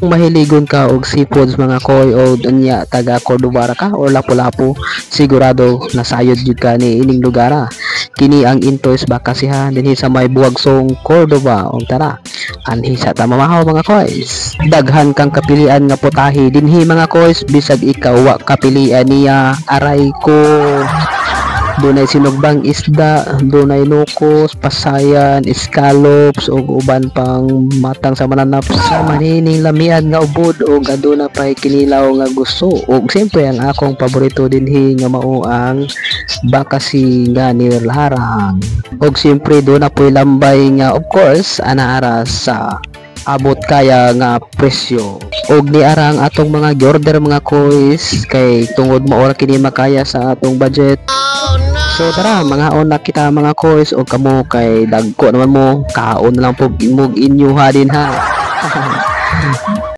Kung mahiligon ka og seafoods mga koy o dunya taga Cordobara ka or Lapu-Lapu, sigurado nasayod jud ka ni ining lugar. Kini ang Intoy's Bakasihan dinhi sa may Buwagsong, Cordoba. O tara, anhi sa tamamahaw mga koys. Daghan kang kapilian nga putahe dinhi mga koys, bisag ikaw wa kapilian niya, aray ko. Dunay sinugbang isda, dunay nukos, pasayan, scallops ug uban pang matang sa mananap sa manining lamian nga ubod ug aduna pay kinilaw nga gusto. Ug siyempre ang akong paborito dinhi nga mao ang bakasi nga nilarang. Ug siyempre doon na po'y lambay nga of course anaara sa abot kaya nga presyo. Og niarang atong mga order mga koys kay tungod maora kini makaya sa atong budget. So tara, mga on na kita mga koys o kamo kay dagko naman mo, kaon na lang po imog inyo ha din ha.